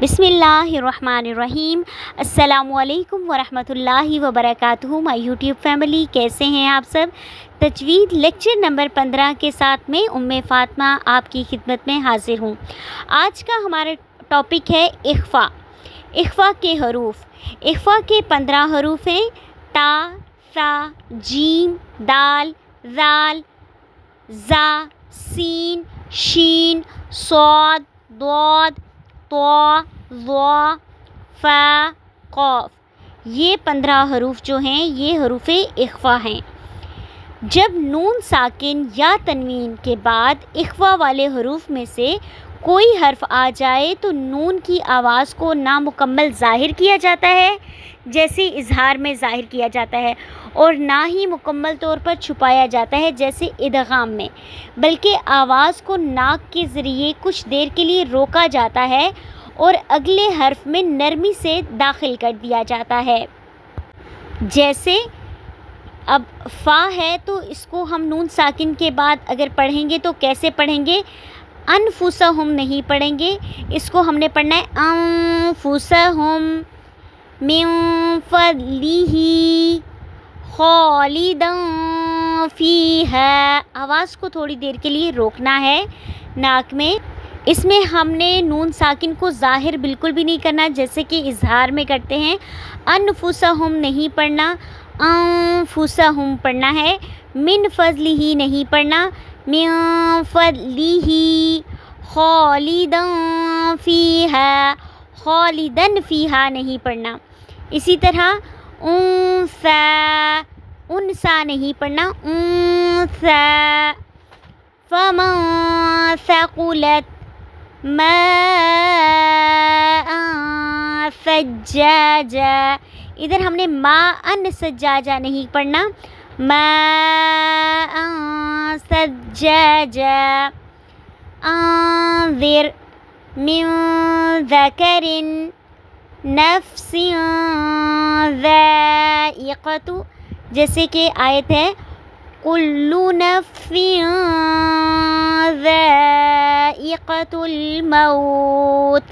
بسم اللہ الرحمن الرحیم۔ السلام علیکم ورحمۃ اللہ وبرکاتہ۔ مائی یوٹیوب فیملی، کیسے ہیں آپ سب؟ تجوید لیکچر نمبر 15 کے ساتھ میں فاطمہ آپ کی خدمت میں حاضر ہوں۔ آج کا ہمارا ٹاپک ہے اخفا۔ اخفا کے حروف۔ اخفا کے 15 حروف ہیں: تا، ثا، جیم، دال، ذال، زا، سین، شین، صاد، ضاد، طا، ظا، فا، قاف۔ یہ 15 حروف جو ہیں یہ حروف اخفا ہیں۔ جب نون ساکن یا تنوین کے بعد اخفا والے حروف میں سے کوئی حرف آ جائے تو نون کی آواز کو نامکمل ظاہر کیا جاتا ہے، جیسے اظہار میں ظاہر کیا جاتا ہے، اور نہ ہی مکمل طور پر چھپایا جاتا ہے جیسے ادغام میں، بلکہ آواز کو ناک کے ذریعے کچھ دیر کے لیے روکا جاتا ہے اور اگلے حرف میں نرمی سے داخل کر دیا جاتا ہے۔ جیسے اب فا ہے تو اس کو ہم نون ساکن کے بعد اگر پڑھیں گے تو کیسے پڑھیں گے؟ انفسہم نہیں پڑھیں گے، اس کو ہم نے پڑھنا ہے انفسہم، من فضلہ، خالدا فیہا۔ آواز کو تھوڑی دیر کے لیے روکنا ہے ناک میں۔ اس میں ہم نے نون ساکن کو ظاہر بالکل بھی نہیں کرنا جیسے کہ اظہار میں کرتے ہیں۔ انفسہم نہیں پڑھنا، انفسہم پڑھنا ہے۔ من فضلہ نہیں پڑھنا، من فضلہ۔ خالدا فیہا، خالدن فیہا نہیں پڑھنا۔ اسی طرح انثا، انثا نہیں پڑھنا، انثا۔ فمن ثقلت ماء ثجاجا، ادھر ہم نے ماء سجاجا نہیں پڑھنا، ماء ثجاجا۔ انذر من ذکر نفس ذائقۃ، جیسے کہ آیت ہے کل نفس ذائقۃ الموت۔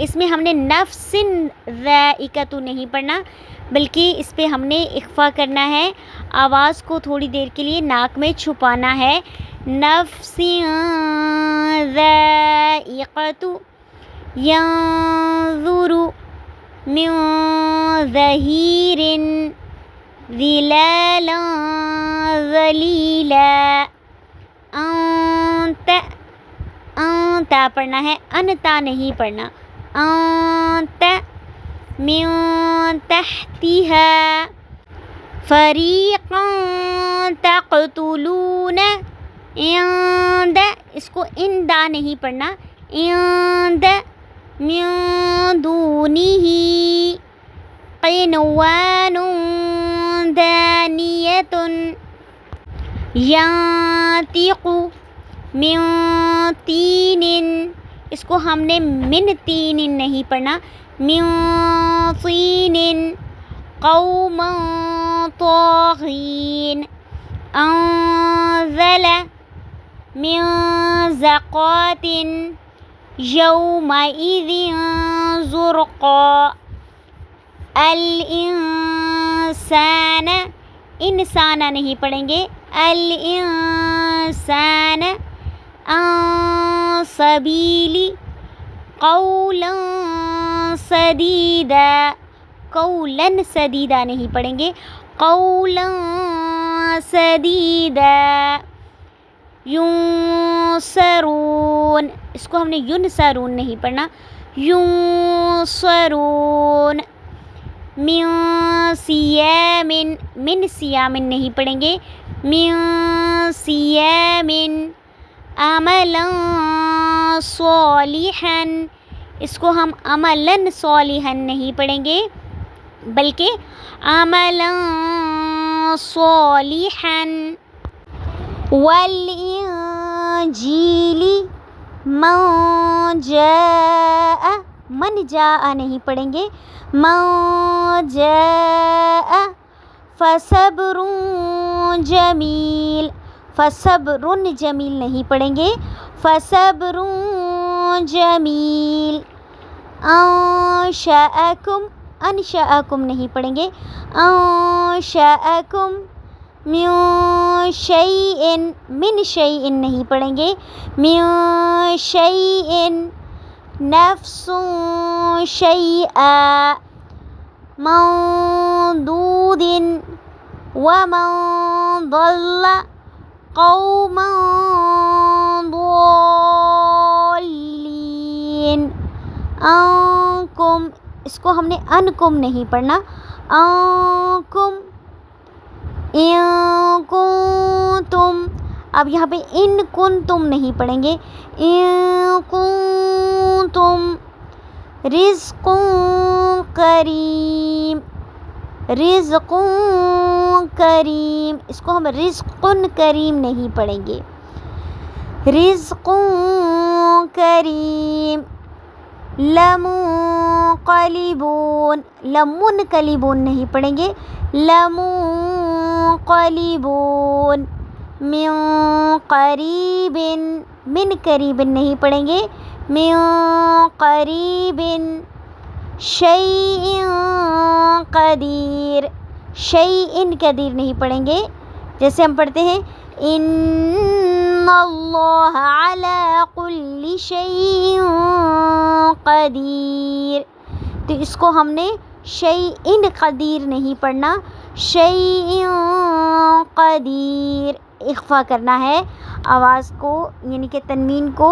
اس میں ہم نے نفس ذائقۃ نہیں پڑھنا بلکہ اس پہ ہم نے اخفا کرنا ہے، آواز کو تھوڑی دیر کے لیے ناک میں چھپانا ہے۔ نفس ذائقۃ، ینظر من ظہیر ظلالا ذلیلا۔ انت، انتا پڑھنا ہے، انتا نہیں پڑھنا، انت۔ من تحتها فریقا تقتلون، عند، اس کو اندا نہیں پڑھنا، عند من دونہ قنوان دانیۃ، ینطق من تین، اس کو ہم نے من تین نہیں پڑھنا، من طین۔ قوما طاغین، انزل من زکوۃ یومئذ زرقا۔ الانسان، انسانہ نہیں پڑھیں گے، الانسان۔ عن سبیل قولا سدیدا، قولا سدیدا نہیں پڑھیں گے، قولا سدیدا۔ ینصرون، اس کو ہم نے ینصرون نہیں پڑھنا، ینصرون۔ من صیام، من صیام نہیں پڑھیں گے، من صیام۔ عملا صالحا، اس کو ہم عملا صالحا نہیں پڑھیں گے بلکہ عملا صالحا۔ والانجیل من جاء، من جاء نہیں پڑھیں گے، من جاء۔ فصبر جمیل، فصبر جمیل نہیں پڑھیں گے، فصبر جمیل۔ انشأکم، انشأکم نہیں پڑھیں گے، انشأکم من شیء، من شیء نہیں پڑھیں گے، من شیء، نفس شیئا، مندود ومن ضل قوما ضالین، انکم، اس کو ہم نے انکم نہیں پڑھنا، انکم، ان کنتم، اب یہاں پہ ان کنتم نہیں پڑھیں گے، ان کنتم، رزق کریم، رزق کریم، اس کو ہم رزق کریم نہیں پڑھیں گے، رزق کریم، لمنقلبون، لمنقلبون نہیں پڑھیں گے، لمنقلبون، من قریب، من قریب نہیں پڑھیں گے، من قریب، شیء قدیر، شیء قدیر نہیں پڑھیں گے، جیسے ہم پڑھتے ہیں ان اللہ علی کل شیء قدیر، تو اس کو ہم نے شیء قدیر نہیں پڑھنا، شیء قدیر، اخفا کرنا ہے آواز کو، یعنی کہ تنوین کو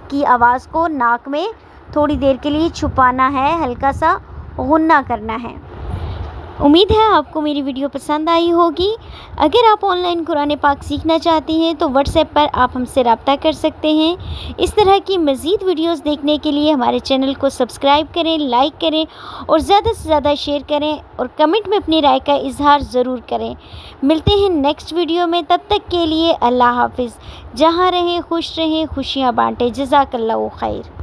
کی آواز کو ناک میں تھوڑی دیر کے لیے چھپانا ہے، ہلکا سا غنہ کرنا ہے۔ امید ہے آپ کو میری ویڈیو پسند آئی ہوگی۔ اگر آپ آن لائن قرآن پاک سیکھنا چاہتے ہیں تو واٹس ایپ پر آپ ہم سے رابطہ کر سکتے ہیں۔ اس طرح کی مزید ویڈیوز دیکھنے کے لیے ہمارے چینل کو سبسکرائب کریں، لائک کریں اور زیادہ سے زیادہ شیئر کریں اور کمنٹ میں اپنی رائے کا اظہار ضرور کریں۔ ملتے ہیں نیکسٹ ویڈیو میں، تب تک کے لیے اللہ حافظ۔ جہاں رہیں خوش رہیں، خوشیاں بانٹیں۔ جزاک اللہ خیر۔